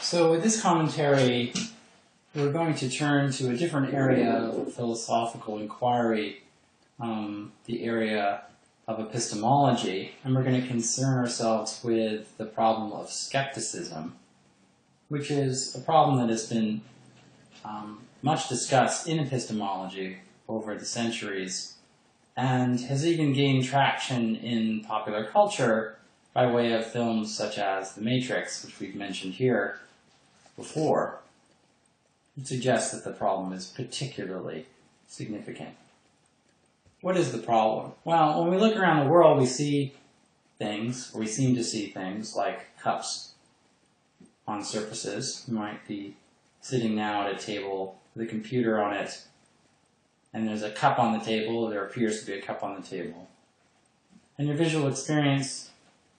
So with this commentary, we're going to turn to a different area of philosophical inquiry, the area of epistemology, and we're going to concern ourselves with the problem of skepticism, which is a problem that has been much discussed in epistemology over the centuries and has even gained traction in popular culture by way of films such as The Matrix, which we've mentioned here before. It suggests that the problem is particularly significant. What is the problem? Well, when we look around the world, we see things, or we seem to see things, like cups on surfaces. You might be sitting now at a table with a computer on it, and there's a cup on the table, or there appears to be a cup on the table. And your visual experience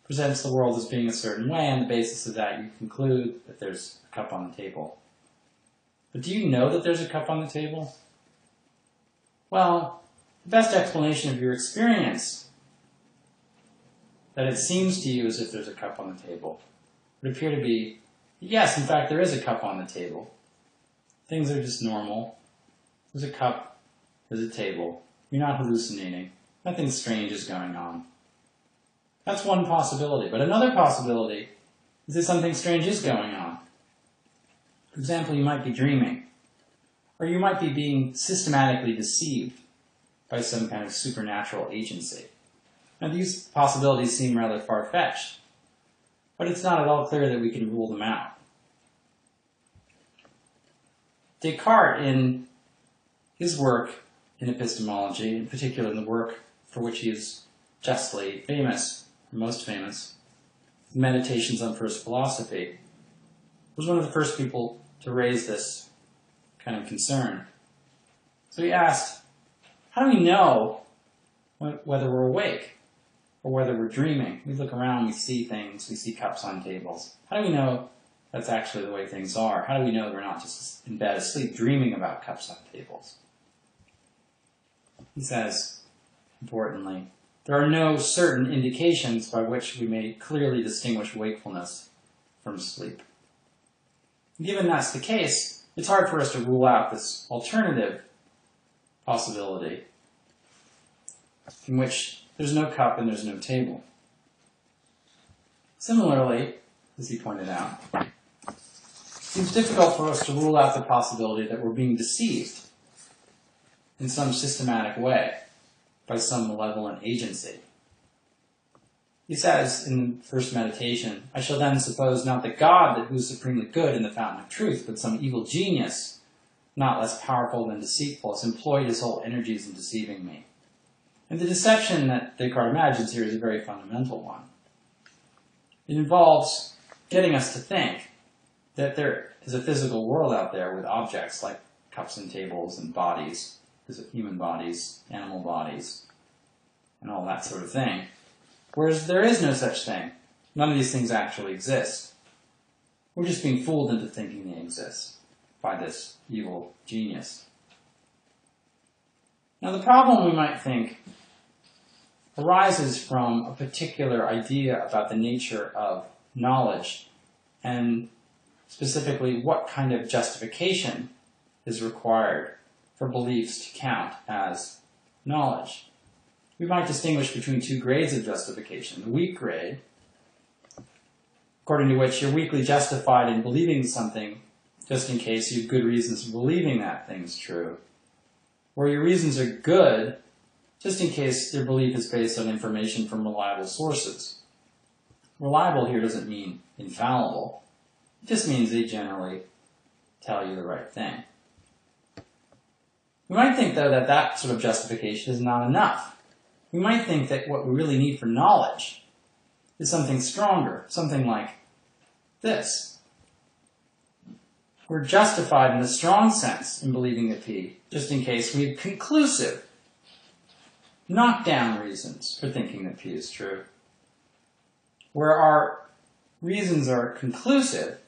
presents the world as being a certain way, and on the basis of that you conclude that there's a cup on the table. But do you know that there's a cup on the table? Well, the best explanation of your experience, that it seems to you as if there's a cup on the table, would appear to be, yes, in fact, there is a cup on the table. Things are just normal. There's a cup, there's a table. You're not hallucinating. Nothing strange is going on. That's one possibility. But another possibility is that something strange is going on. For example, you might be dreaming. Or you might be being systematically deceived by some kind of supernatural agency. Now, these possibilities seem rather far-fetched, but it's not at all clear that we can rule them out. Descartes, in his work in epistemology, in particular in the work for which he is justly famous, or most famous, Meditations on First Philosophy, was one of the first people to raise this kind of concern. So he asked, how do we know whether we're awake or whether we're dreaming? We look around, we see things, we see cups on tables. How do we know that's actually the way things are? How do we know we're not just in bed asleep dreaming about cups on tables? He says, importantly, there are no certain indications by which we may clearly distinguish wakefulness from sleep. Given that's the case, it's hard for us to rule out this alternative possibility in which there's no cup and there's no table. Similarly, as he pointed out, it seems difficult for us to rule out the possibility that we're being deceived in some systematic way by some malevolent agency. He says in the first meditation, I shall then suppose not the God that who is supremely good in the fountain of truth, but some evil genius, not less powerful than deceitful, has employed his whole energies in deceiving me. And the deception that Descartes imagines here is a very fundamental one. It involves getting us to think that there is a physical world out there with objects like cups and tables and bodies, human bodies, animal bodies, and all that sort of thing. Whereas there is no such thing. None of these things actually exist. We're just being fooled into thinking they exist by this evil genius. Now the problem, we might think, arises from a particular idea about the nature of knowledge, and specifically what kind of justification is required for beliefs to count as knowledge. We might distinguish between two grades of justification. The weak grade, according to which you're weakly justified in believing something just in case you have good reasons for believing that thing's true. Where your reasons are good just in case your belief is based on information from reliable sources. Reliable here doesn't mean infallible. It just means they generally tell you the right thing. We might think, though, that that sort of justification is not enough. We might think that what we really need for knowledge is something stronger, something like this. We're justified in a strong sense in believing the P, just in case we have conclusive, knockdown reasons for thinking that P is true. Where our reasons are conclusive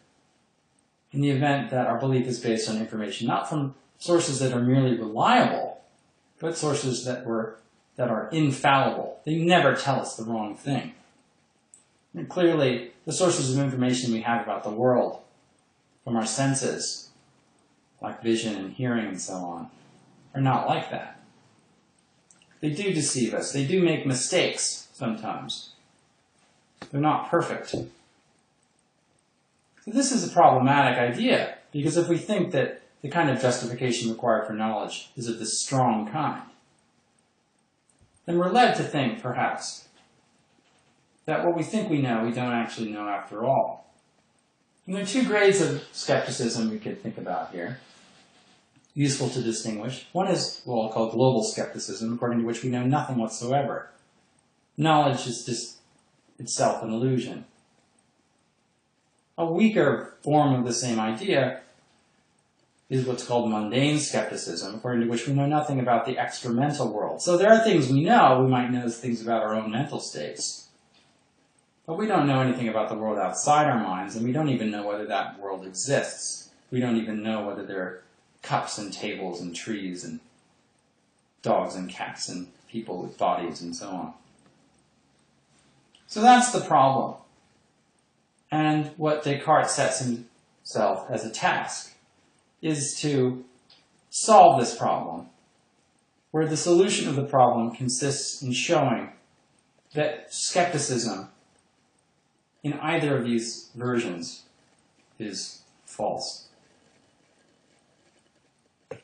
in the event that our belief is based on information not from sources that are merely reliable, but sources that are infallible. They never tell us the wrong thing. And clearly, the sources of information we have about the world from our senses, like vision and hearing and so on, are not like that. They do deceive us. They do make mistakes sometimes. They're not perfect. So this is a problematic idea, because if we think that the kind of justification required for knowledge is of this strong kind, then we're led to think, perhaps, that what we think we know, we don't actually know after all. And there are two grades of skepticism we could think about here, useful to distinguish. One is what I'll call global skepticism, according to which we know nothing whatsoever. Knowledge is just itself an illusion. A weaker form of the same idea is what's called mundane skepticism, according to which we know nothing about the extra-mental world. So there are things we know. We might know things about our own mental states. But we don't know anything about the world outside our minds, and we don't even know whether that world exists. We don't even know whether there are cups and tables and trees and dogs and cats and people with bodies and so on. So that's the problem. And what Descartes sets himself as a task is to solve this problem, where the solution of the problem consists in showing that skepticism in either of these versions is false.